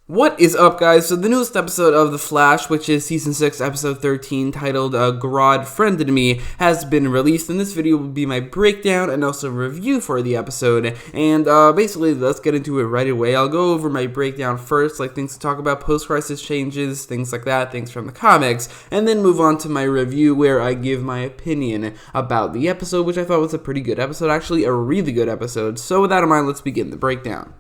What is up, guys? So the newest episode of The Flash, which is Season 6, Episode 13, titled Grodd Friended Me, has been released, and this video will be my breakdown and also review for the episode. And basically, let's get into it right away. I'll go over my breakdown first, like things to talk about, post-crisis changes, things like that, things from the comics, and then move on to my review where I give my opinion about the episode, which I thought was a pretty good episode, actually a really good episode. So with that in mind, let's begin the breakdown.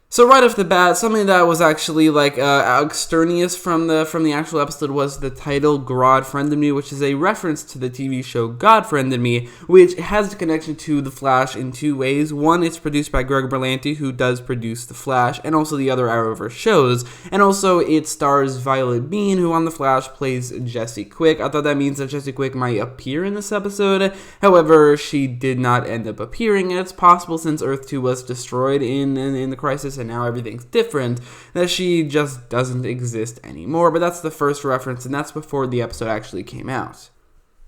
So right off the bat, something that was actually like extraneous from the actual episode was the title Grodd Friended Me, which is a reference to the TV show God Friended Me, which has a connection to The Flash in two ways. One, it's produced by Greg Berlanti, who does produce The Flash, and also the other Arrowverse shows. And also it stars Violet Bean, who on The Flash plays Jesse Quick. I thought that means that Jesse Quick might appear in this episode. However, she did not end up appearing, and it's possible since Earth 2 was destroyed in the crisis, and now everything's different, that she just doesn't exist anymore. But that's the first reference, and that's before the episode actually came out.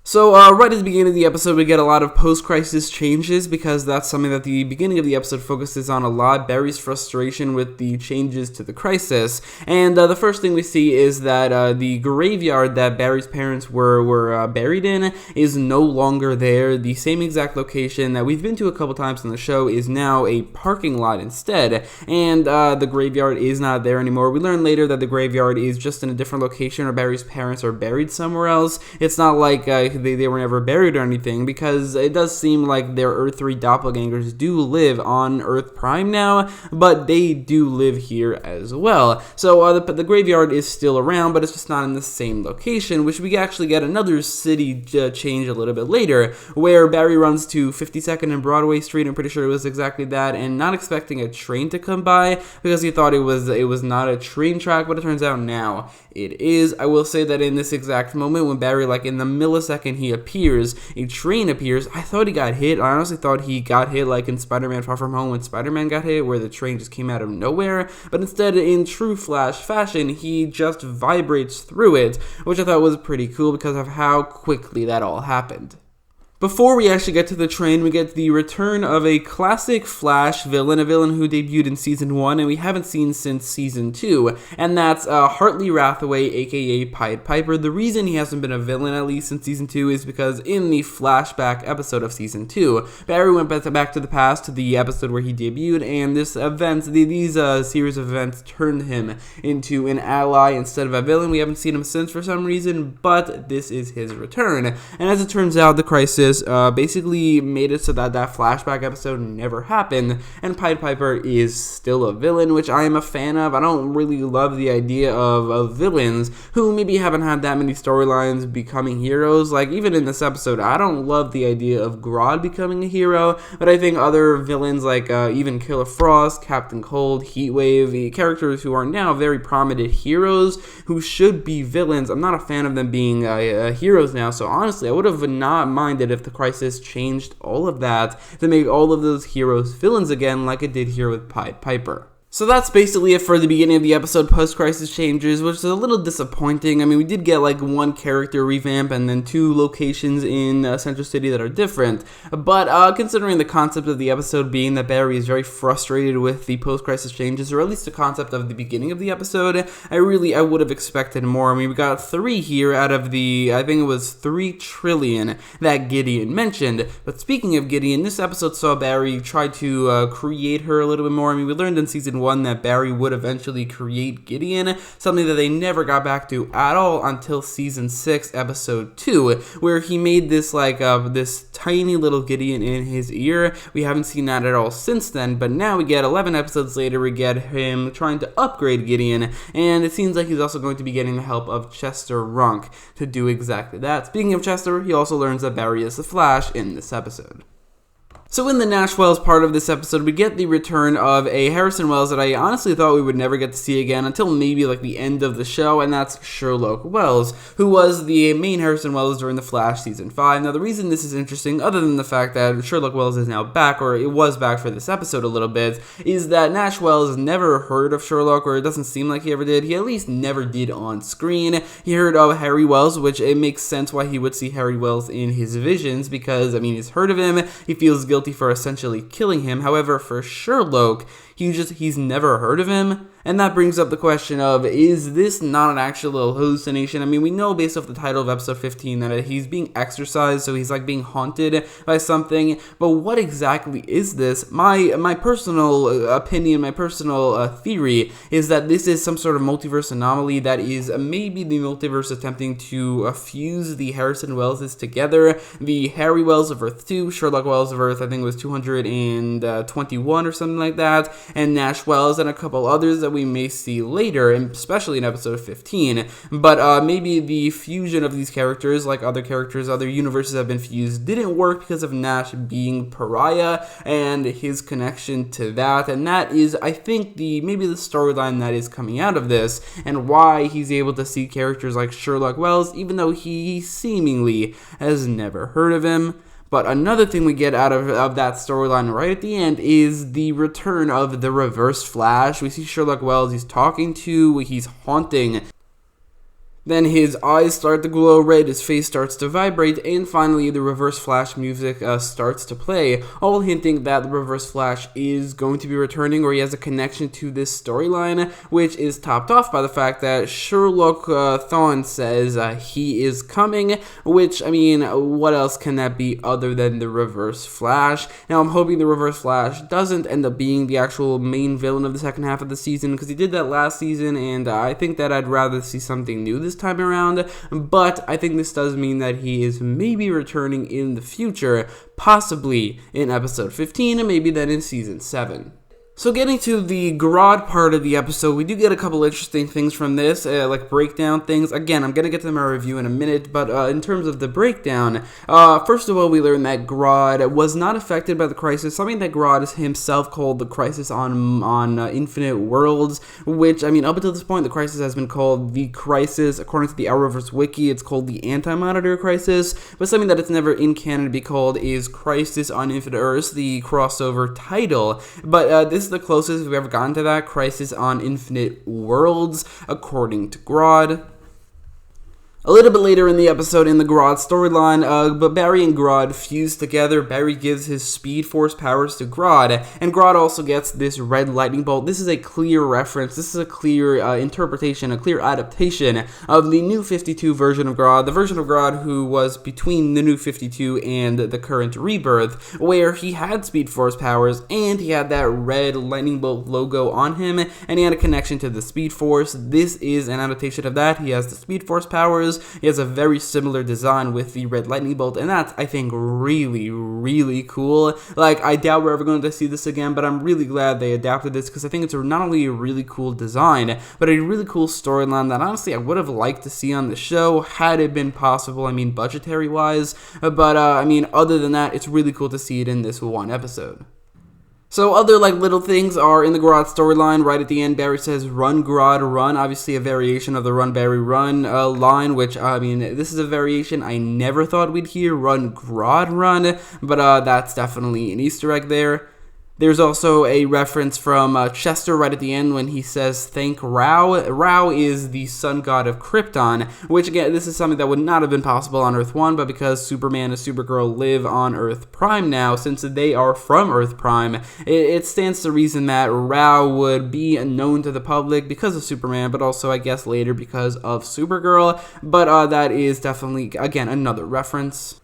So, right at the beginning of the episode, we get a lot of post-crisis changes, because that's something that the beginning of the episode focuses on a lot, Barry's frustration with the changes to the crisis. And the first thing we see is that the graveyard that Barry's parents were buried in is no longer there. The same exact location that we've been to a couple times in the show is now a parking lot instead, and the graveyard is not there anymore. We learn later that the graveyard is just in a different location, or Barry's parents are buried somewhere else. It's not like they were never buried or anything, because it does seem like their Earth 3 doppelgangers do live on Earth Prime now, but they do live here as well. So the graveyard is still around, but it's just not in the same location, which we actually get another city change a little bit later, where Barry runs to 52nd and Broadway Street. I'm pretty sure it was exactly that, and not expecting a train to come by, because he thought it was not a train track, but it turns out now it is. I will say that in this exact moment, when Barry, like in the millisecond he appears, a train appears. I thought he got hit. I honestly thought he got hit like in Spider-Man Far From Home when Spider-Man got hit, where the train just came out of nowhere. But instead, in true Flash fashion, he just vibrates through it, which I thought was pretty cool because of how quickly that all happened. Before we actually get to the train, we get the return of a classic Flash villain, a villain who debuted in Season 1 and we haven't seen since Season 2, and that's Hartley Rathaway, aka Pied Piper. The reason he hasn't been a villain, at least since Season 2, is because in the flashback episode of Season 2, Barry went back to the past, to the episode where he debuted, and these series of events turned him into an ally instead of a villain. We haven't seen him since for some reason, but this is his return. And as it turns out, the crisis basically made it so that flashback episode never happened, and Pied Piper is still a villain, which I am a fan of. I don't really love the idea of villains who maybe haven't had that many storylines becoming heroes. Like, even in this episode, I don't love the idea of Grodd becoming a hero, but I think other villains like even Killer Frost, Captain Cold, Heatwave, the characters who are now very prominent heroes who should be villains, I'm not a fan of them being heroes now. So honestly, I would have not minded if the crisis changed all of that to make all of those heroes villains again, like it did here with Pied Piper. So that's basically it for the beginning of the episode, post-crisis changes, which is a little disappointing. I mean, we did get like one character revamp and then two locations in Central City that are different. But considering the concept of the episode being that Barry is very frustrated with the post-crisis changes, or at least the concept of the beginning of the episode, I would have expected more. I mean, we got 3 here out of the, I think it was 3 trillion that Gideon mentioned. But speaking of Gideon, this episode saw Barry try to create her a little bit more. I mean, we learned in Season 1 that Barry would eventually create Gideon, something that they never got back to at all until Season 6, Episode 2, where he made this this tiny little Gideon in his ear. We haven't seen that at all since then, but now we get 11 episodes later, we get him trying to upgrade Gideon, and it seems like he's also going to be getting the help of Chester Runk to do exactly that. Speaking of Chester, he also learns that Barry is the Flash in this episode. So in the Nash Wells part of this episode, we get the return of a Harrison Wells that I honestly thought we would never get to see again until maybe like the end of the show, and that's Sherlock Wells, who was the main Harrison Wells during The Flash Season 5. Now the reason this is interesting, other than the fact that Sherlock Wells is now back, or it was back for this episode a little bit, is that Nash Wells never heard of Sherlock, or it doesn't seem like he ever did. He at least never did on screen. He heard of Harry Wells, which it makes sense why he would see Harry Wells in his visions, because, I mean, he's heard of him, he feels guilty for essentially killing him. However, for Sherlock, he's never heard of him, And that brings up the question of, is this not an actual hallucination? I mean, we know based off the title of episode 15 that he's being exorcised, so he's like being haunted by something, but what exactly is this? My personal opinion, my personal theory is that this is some sort of multiverse anomaly that is maybe the multiverse attempting to fuse the Harrison Wellses together, the Harry Wells of Earth 2, Sherlock Wells of Earth, I think it was 221 or something like that, and Nash Wells and a couple others that we may see later, especially in episode 15, but maybe the fusion of these characters, like other characters, other universes have been fused, didn't work because of Nash being pariah and his connection to that, and that is, I think, maybe the storyline that is coming out of this, and why he's able to see characters like Sherlock Wells, even though he seemingly has never heard of him. But another thing we get out of that storyline right at the end is the return of the Reverse-Flash. We see Sherlock Wells, he's haunting. Then his eyes start to glow red, his face starts to vibrate, and finally the Reverse-Flash music starts to play, all hinting that the Reverse-Flash is going to be returning, or he has a connection to this storyline, which is topped off by the fact that Sherlock Thawne says he is coming, which, I mean, what else can that be other than the Reverse-Flash? Now, I'm hoping the Reverse-Flash doesn't end up being the actual main villain of the second half of the season, because he did that last season, and I think that I'd rather see something new this time around, but I think this does mean that he is maybe returning in the future, possibly in episode 15, and maybe then in season 7. So getting to the Grodd part of the episode, we do get a couple interesting things from this, like breakdown things. Again, I'm going to get to my review in a minute, but in terms of the breakdown, first of all, we learned that Grodd was not affected by the crisis, something that Grodd himself called the crisis on Infinite Worlds, which, I mean, up until this point, the crisis has been called the crisis. According to the Arrowverse wiki, it's called the Anti-Monitor Crisis, but something that it's never in canon to be called is Crisis on Infinite Earths, the crossover title. But this is the closest we've ever gotten to that, Crisis on Infinite Worlds, according to Grodd. A little bit later in the episode, in the Grodd storyline, but Barry and Grodd fuse together. Barry gives his Speed Force powers to Grodd, and Grodd also gets this red lightning bolt. This is a clear reference, this is a clear interpretation, a clear adaptation of the New 52 version of Grodd, the version of Grodd who was between the New 52 and the current Rebirth, where he had Speed Force powers, and he had that red lightning bolt logo on him, and he had a connection to the Speed Force. This is an adaptation of that. He has the Speed Force powers. He has a very similar design with the red lightning bolt, and that's, I think, really, really cool. Like, I doubt we're ever going to see this again, but I'm really glad they adapted this, because I think it's not only a really cool design, but a really cool storyline that, honestly, I would have liked to see on the show, had it been possible, I mean, budgetary-wise, but, I mean, other than that, it's really cool to see it in this one episode. So other like little things are in the Grodd storyline. Right at the end, Barry says, "Run, Grodd, run." Obviously a variation of the "Run, Barry, run" line, which, I mean, this is a variation I never thought we'd hear. "Run, Grodd, run," but that's definitely an Easter egg there. There's also a reference from Chester right at the end when he says, "Thank Rao." Rao is the sun god of Krypton, which, again, this is something that would not have been possible on Earth 1, but because Superman and Supergirl live on Earth Prime now, since they are from Earth Prime, it stands to reason that Rao would be known to the public because of Superman, but also, I guess, later because of Supergirl, but that is definitely, again, another reference.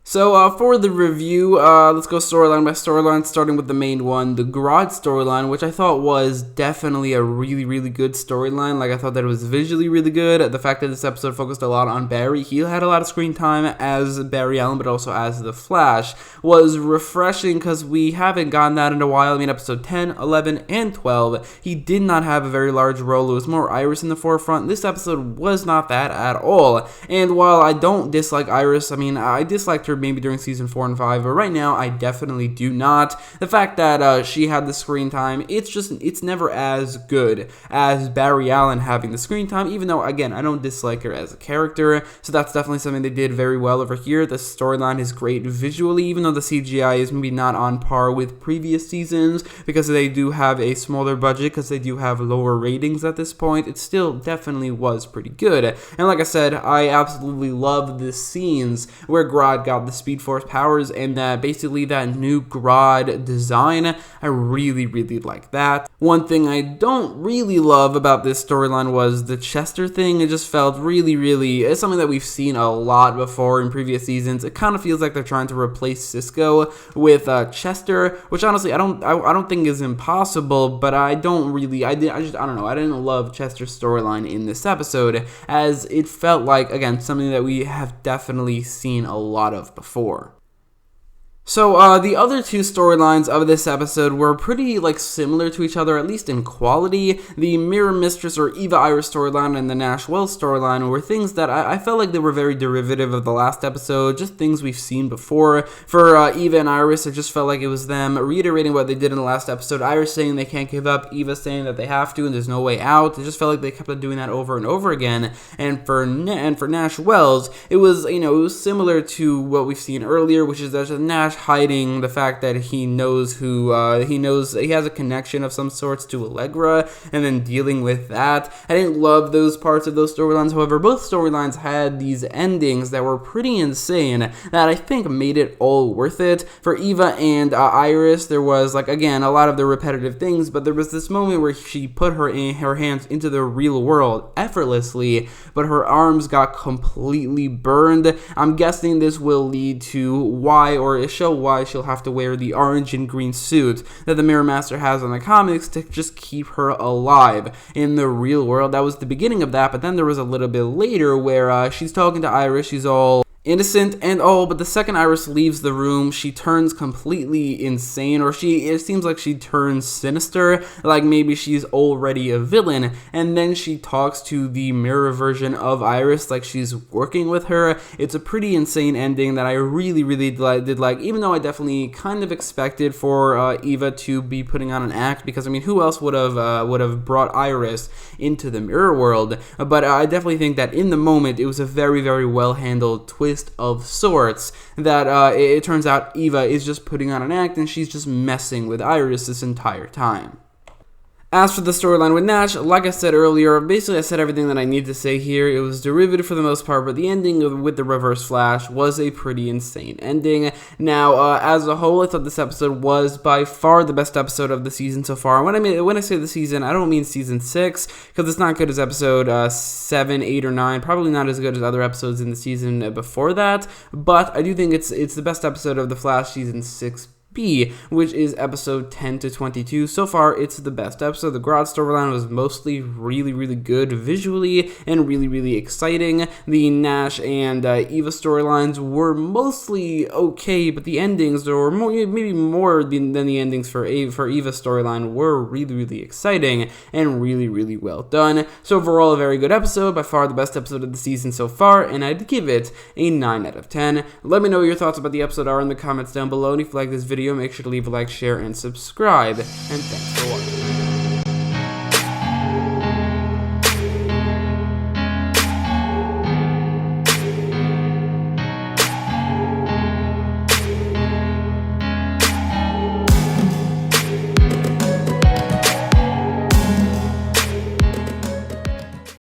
So, for the review, let's go storyline by storyline, starting with the main one, the Grodd storyline, which I thought was definitely a really, really good storyline. Like, I thought that it was visually really good. The fact that this episode focused a lot on Barry, he had a lot of screen time as Barry Allen, but also as the Flash, was refreshing because we haven't gotten that in a while. I mean, episode 10, 11, and 12, he did not have a very large role. It was more Iris in the forefront. This episode was not that at all. And while I don't dislike Iris, I mean, I disliked her maybe during season 4 and 5, but right now I definitely do not. The fact that she had the screen time, it's never as good as Barry Allen having the screen time, even though, again, I don't dislike her as a character, so that's definitely something they did very well over here. The storyline is great visually, even though the CGI is maybe not on par with previous seasons, because they do have a smaller budget, because they do have lower ratings at this point. It still definitely was pretty good, and like I said, I absolutely love the scenes where Grodd got got the Speed Force powers and basically that new Grodd design. I really like that. One thing I don't really love about this storyline was the Chester thing. It just felt really, it's something that we've seen a lot before in previous seasons. It kind of feels like they're trying to replace Cisco with Chester, which honestly I don't think is impossible, but I don't know. I didn't love Chester's storyline in this episode, as it felt like, again, something that we have definitely seen a lot of before. So, the other two storylines of this episode were pretty, similar to each other, at least in quality. The Mirror Mistress or Eva Iris storyline and the Nash Wells storyline were things that I felt like they were very derivative of the last episode, just things we've seen before. For Eva and Iris, it just felt like it was them reiterating what they did in the last episode. Iris saying they can't give up, Eva saying that they have to and there's no way out. It just felt like they kept on doing that over and over again. And for Nash Wells, it was, it was similar to what we've seen earlier, which is there's a Nash hiding the fact that he knows he has a connection of some sorts to Allegra, and then dealing with that. I didn't love those parts of those storylines. However, both storylines had these endings that were pretty insane that I think made it all worth it. For Eva and Iris, there was, again, a lot of the repetitive things, but there was this moment where she put her hands into the real world effortlessly, but her arms got completely burned. I'm guessing this will lead to show why she'll have to wear the orange and green suit that the Mirror Master has on the comics to just keep her alive in the real world. That was the beginning of that, but then there was a little bit later where she's talking to Iris, she's all innocent and all, but the second Iris leaves the room, she turns completely insane, or it seems like she turns sinister, like maybe she's already a villain, and then she talks to the mirror version of Iris like she's working with her. It's a pretty insane ending that I really did like, even though I definitely kind of expected for Eva to be putting on an act, because I mean, who else would have brought Iris into the mirror world? But I definitely think that in the moment it was a very well handled twist of sorts, that it turns out Eva is just putting on an act and she's just messing with Iris this entire time. As for the storyline with Nash, like I said earlier, basically I said everything that I need to say here. It was derivative for the most part, but the ending with the Reverse-Flash was a pretty insane ending. Now, as a whole, I thought this episode was by far the best episode of the season so far. When I say the season, I don't mean season 6, because it's not good as episode 7, 8, or 9. Probably not as good as other episodes in the season before that, but I do think it's the best episode of The Flash season 6. Which is episode 10 to 22. So far, it's the best episode. The Grodd storyline was mostly really good visually and really exciting. The Nash and Eva storylines were mostly okay, but the endings, or maybe more than the endings for Eva's storyline, were really exciting and really well done. So overall, a very good episode, by far the best episode of the season so far, and I'd give it a 9 out of 10. Let me know what your thoughts about the episode are in the comments down below, and if you like this video, make sure to leave a like, share, and subscribe, and thanks for watching.